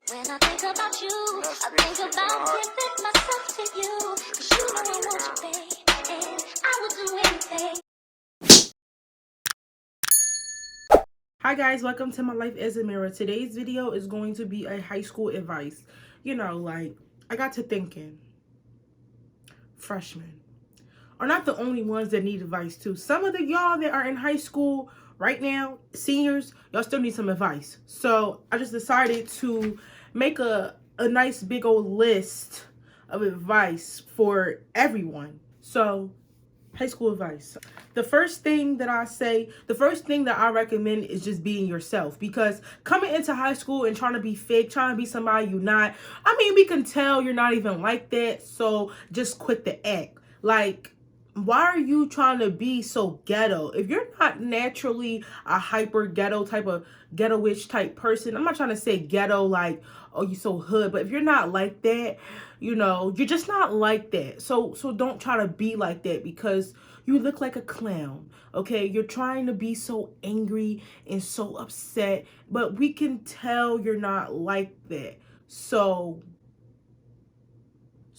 When I think about you, I think about giving myself to you. 'Cause you know I want you, babe, and I would do anything. Hi guys, welcome to my life as Amira. Today's video is going to be a high school advice. I got to thinking, freshmen are not the only ones that need advice too. Some of y'all that are in high school right now, seniors, y'all still need some advice. So I just decided to make a nice big old list of advice for everyone. So high school advice. The first thing that I recommend is just being yourself, because coming into high school and trying to be fake, trying to be somebody you're not, we can tell you're not even like that. So just quit the act. Like, why are you trying to be so ghetto? If you're not naturally a hyper ghetto type of ghetto-ish type person, I'm not trying to say ghetto like, oh, you so hood, but if you're not like that, you're just not like that. So don't try to be like that, because you look like a clown, okay? You're trying to be so angry and so upset, but we can tell you're not like that. So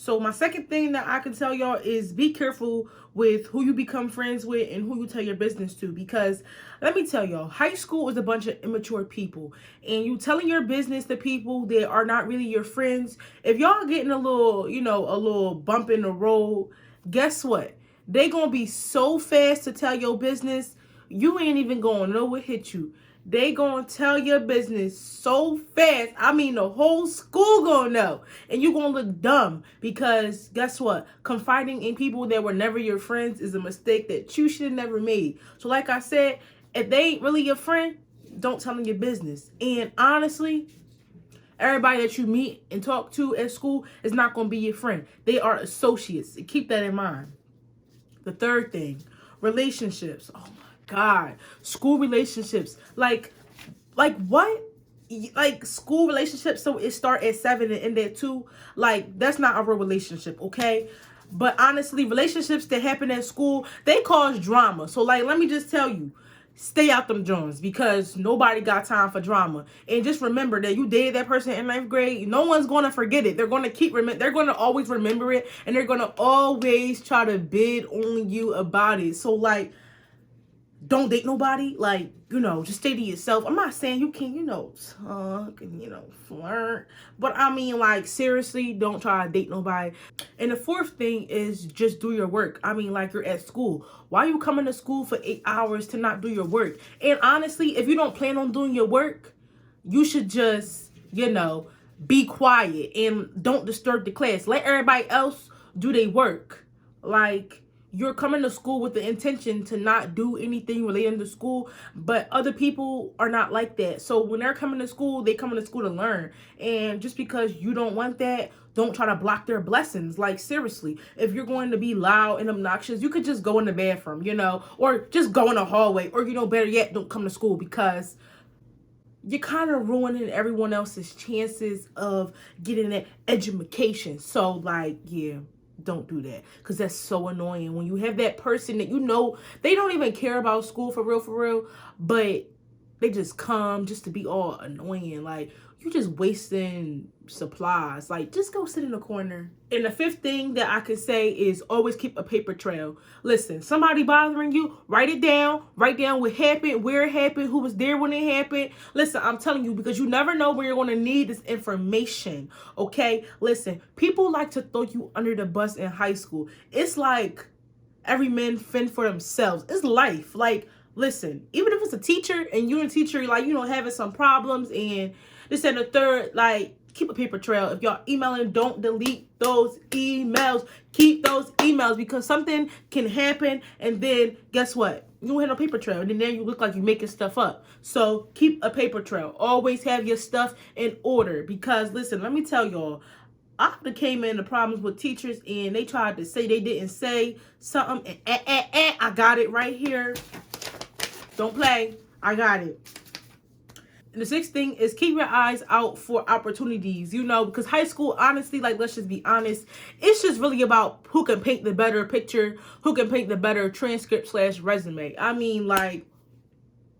my second thing that I can tell y'all is be careful with who you become friends with and who you tell your business to, because let me tell y'all, high school is a bunch of immature people, and you telling your business to people that are not really your friends, if y'all getting a little bump in the road, guess what? They gonna be so fast to tell your business, you ain't even gonna know what hit you. They gonna tell your business so fast. The whole school gonna know. And you gonna look dumb, because guess what? Confiding in people that were never your friends is a mistake that you should have never made. So like I said, if they ain't really your friend, don't tell them your business. And honestly, everybody that you meet and talk to at school is not gonna be your friend. They are associates. Keep that in mind. The third thing, relationships. Oh my God, school relationships. Like what? Like school relationships, so it start at 7 and end at 2. Like, that's not a real relationship, okay? But honestly, relationships that happen at school, they cause drama. So like, let me just tell you, stay out them joints, because nobody got time for drama. And just remember that you dated that person in 9th grade. No one's going to forget it. They're going to they're going to always remember it, and they're going to always try to bid on you about it. So like, don't date nobody. Like, just stay to yourself. I'm not saying you can, talk and, flirt. But like, seriously, don't try to date nobody. And the fourth thing is just do your work. Like, you're at school. Why are you coming to school for 8 hours to not do your work? And honestly, if you don't plan on doing your work, you should just, be quiet and don't disturb the class. Let everybody else do their work. Like, you're coming to school with the intention to not do anything related to school, but other people are not like that. So when they're coming to school, they coming to school to learn. And just because you don't want that, don't try to block their blessings. Like, seriously, if you're going to be loud and obnoxious, you could just go in the bathroom, or just go in the hallway, or, better yet, don't come to school, because you're kind of ruining everyone else's chances of getting that education. So like, yeah, don't do that, because that's so annoying when you have that person that they don't even care about school for real, but they just come just to be all annoying. Like, you just wasting supplies. Like, just go sit in the corner. And the fifth thing that I could say is always keep a paper trail. Listen, somebody bothering you, write it down. Write down what happened, where it happened, who was there when it happened. Listen, I'm telling you, because you never know when you're going to need this information, okay? Listen, people like to throw you under the bus in high school. It's like every man fend for themselves. It's life. Like, listen, even if it's a teacher and you're a teacher, like, having some problems and this and the third, like, keep a paper trail. If y'all emailing, don't delete those emails. Keep those emails, because something can happen, and then guess what? You don't have no paper trail, and then you look like you're making stuff up. So keep a paper trail. Always have your stuff in order, because listen, let me tell y'all, I came into problems with teachers, and they tried to say they didn't say something, and I got it right here. Don't play. I got it. And the sixth thing is keep your eyes out for opportunities, because high school, honestly, like, let's just be honest, it's just really about who can paint the better picture, who can paint the better transcript / resume. Like,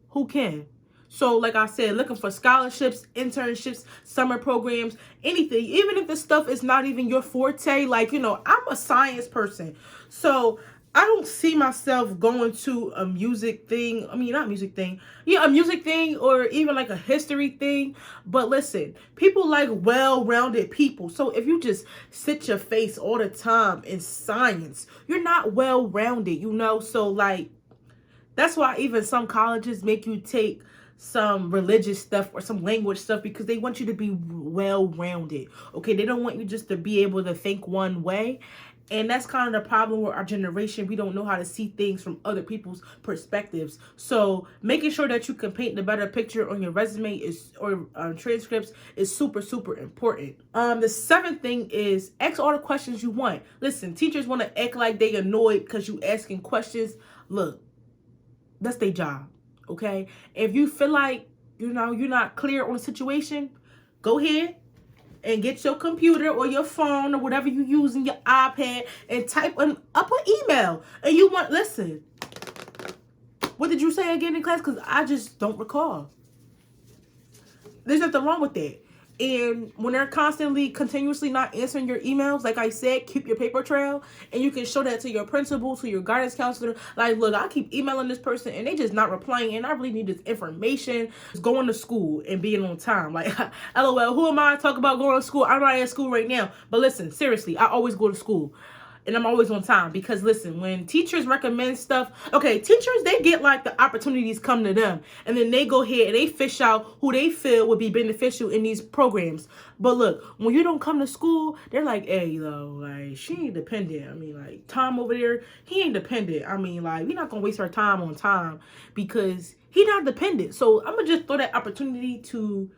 who can? So like I said, looking for scholarships, internships, summer programs, anything, even if the stuff is not even your forte. Like, you know, I'm a science person, so I don't see myself going to a music thing. I mean, not music thing. Yeah, a music thing or even like a history thing. But listen, people like well-rounded people. So if you just sit your face all the time in science, you're not well-rounded, you know? So like, that's why even some colleges make you take some religious stuff or some language stuff, because they want you to be well-rounded. Okay, they don't want you just to be able to think one way. And that's kind of the problem with our generation. We don't know how to see things from other people's perspectives. So making sure that you can paint the better picture on your resume is, or transcripts, is super, super important. The seventh thing is ask all the questions you want. Listen, teachers want to act like they annoyed because you asking questions. Look, that's their job. Okay, if you feel like, you know, you're not clear on the situation, go ahead and get your computer or your phone or whatever you use in your iPad and type up an email. And you want, listen, what did you say again in class? Because I just don't recall. There's nothing wrong with that. And when they're continuously not answering your emails, like I said, keep your paper trail, and you can show that to your principal, to your guidance counselor. Like, look, I keep emailing this person and they just not replying, and I really need this information. Just going to school and being on time. Like, LOL, who am I to talk about going to school? I'm not at school right now. But listen, seriously, I always go to school. And I'm always on time, because listen, when teachers recommend stuff, okay, teachers, they get like the opportunities come to them, and then they go ahead and they fish out who they feel would be beneficial in these programs. But look, when you don't come to school, they're like, hey, though, like, she ain't dependent. I mean, like, Tom over there, he ain't dependent. I mean, like, we're not gonna waste our time on time because he not dependent. So I'm gonna just throw that opportunity to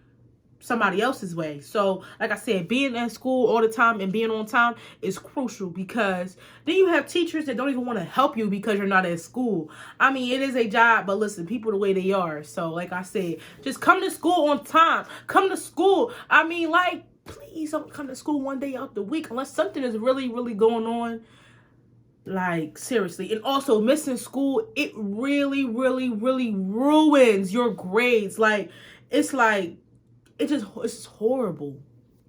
somebody else's way. So like I said, being at school all the time and being on time is crucial, because then you have teachers that don't even want to help you because you're not at school. I mean, it is a job, but listen, people the way they are. So like I said, just come to school on time. Come to school. I mean, like, please don't come to school one day out the week unless something is really, really going on. Like, seriously. And also, missing school, it really, really, really ruins your grades. Like, it's like, it's just horrible.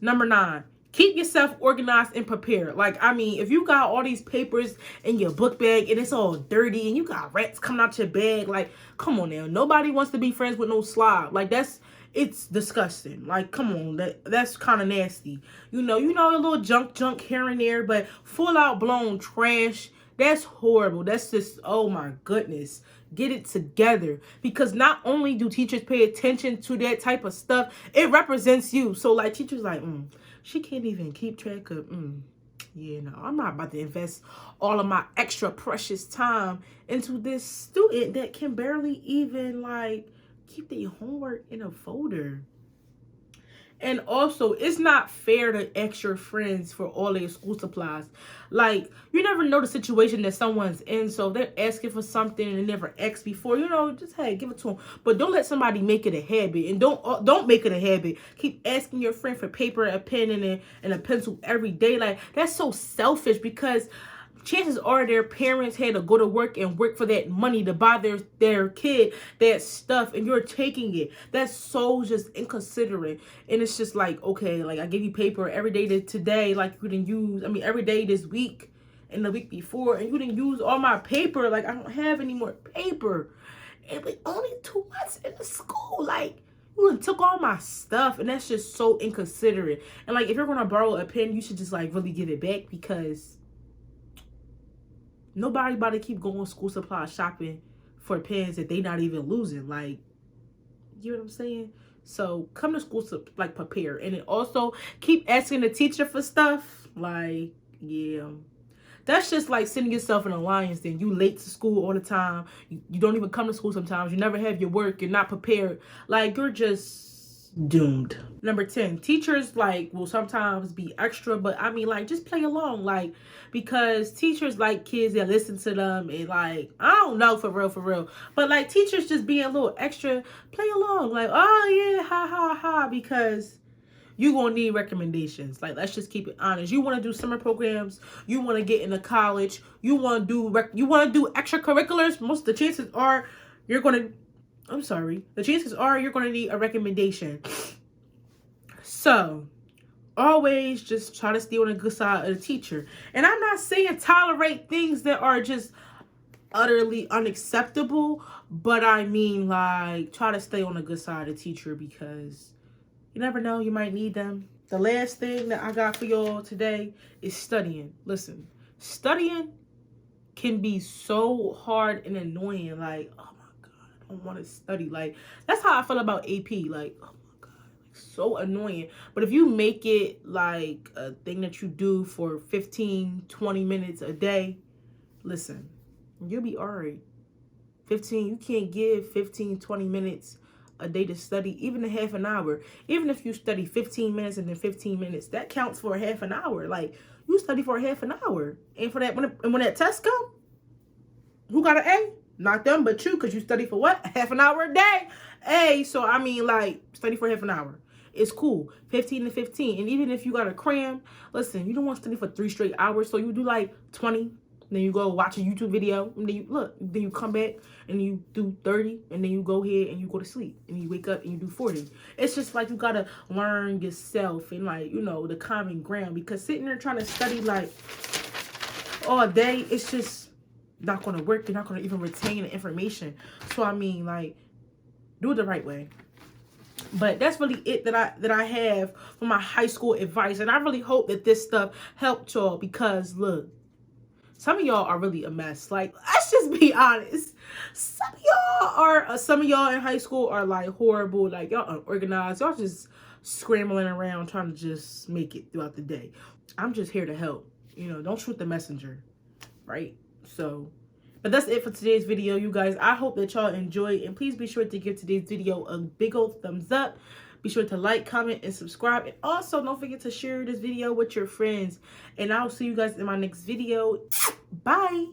Number 9, keep yourself organized and prepared. Like, I mean, if you got all these papers in your book bag and it's all dirty and you got rats coming out your bag, like, come on now. Nobody wants to be friends with no slob. Like, it's disgusting. Like, come on, that's kind of nasty. You know, a little junk here and there, but full out blown trash, that's horrible. That's just, oh my goodness. Get it together, because not only do teachers pay attention to that type of stuff, it represents you. So like, teachers like, she can't even keep track of, yeah, no, I'm not about to invest all of my extra precious time into this student that can barely even like keep their homework in a folder. And also, it's not fair to ask your friends for all their school supplies. Like, you never know the situation that someone's in, so they're asking for something and they never asked before. You know, just, hey, give it to them. But don't let somebody make it a habit. And don't make it a habit. Keep asking your friend for paper, a pen, and a pencil every day. Like, that's so selfish, because chances are their parents had to go to work and work for that money to buy their kid that stuff, and you're taking it. That's so just inconsiderate. And it's just like, okay, like, I give you paper every day today, like you didn't use, I mean, every day this week and the week before, and you didn't use all my paper. Like, I don't have any more paper. And like, only 2 months in the school, like, you took all my stuff, and that's just so inconsiderate. And like, if you're gonna borrow a pen, you should just like really give it back, because nobody about to keep going school supply shopping for pens that they not even losing. Like, you know what I'm saying? So come to school to like prepare, and then also keep asking the teacher for stuff. Like, yeah, that's just like sending yourself in a lion's den. You late to school all the time. You don't even come to school sometimes. You never have your work. You're not prepared. Like, you're just doomed. Number 10, teachers like will sometimes be extra, but I mean, like, just play along, like, because teachers like kids that listen to them, and like, I don't know, for real, but like, teachers just being a little extra, play along, like, oh yeah, ha ha ha, because you gonna need recommendations. Like, let's just keep it honest. You want to do summer programs, you want to get into college, you want to do extracurriculars, most of the chances are you're gonna I'm sorry. The chances are you're going to need a recommendation. So, always just try to stay on the good side of the teacher. And I'm not saying tolerate things that are just utterly unacceptable, but I mean, like, try to stay on the good side of the teacher, because you never know, you might need them. The last thing that I got for y'all today is studying. Listen, studying can be so hard and annoying. Like, oh my God, I don't want to study. Like, that's how I feel about AP. Like, oh my God, like, so annoying. But if you make it like a thing that you do for 15, 20 minutes a day, listen, you'll be all right. You can't give 15, 20 minutes a day to study, even a half an hour. Even if you study 15 minutes and then 15 minutes, that counts for a half an hour. Like, you study for a half an hour. And for that, when that test come, who got an A? Not them, but you, because you study for what? Half an hour a day. A, so I mean, like, study for half an hour. It's cool. 15 to 15. And even if you got a cram, listen, you don't want to study for 3 straight hours, so you do like 20. Then you go watch a YouTube video, and then you come back and you do 30, and then you go ahead and you go to sleep, and you wake up and you do 40. It's just like you gotta learn yourself and, like, you know, the common ground, because sitting there trying to study like all day, it's just not gonna work. You're not gonna even retain the information. So I mean, like, do it the right way. But that's really it that I have for my high school advice, and I really hope that this stuff helped y'all, because look, some of y'all are really a mess. Like, let's just be honest. Some of y'all in high school are like horrible. Like, y'all unorganized. Y'all just scrambling around trying to just make it throughout the day. I'm just here to help. You know, don't shoot the messenger, right? So, but that's it for today's video, you guys. I hope that y'all enjoyed, and please be sure to give today's video a big old thumbs up. Be sure to like, comment, and subscribe. And also, don't forget to share this video with your friends. And I'll see you guys in my next video. Bye.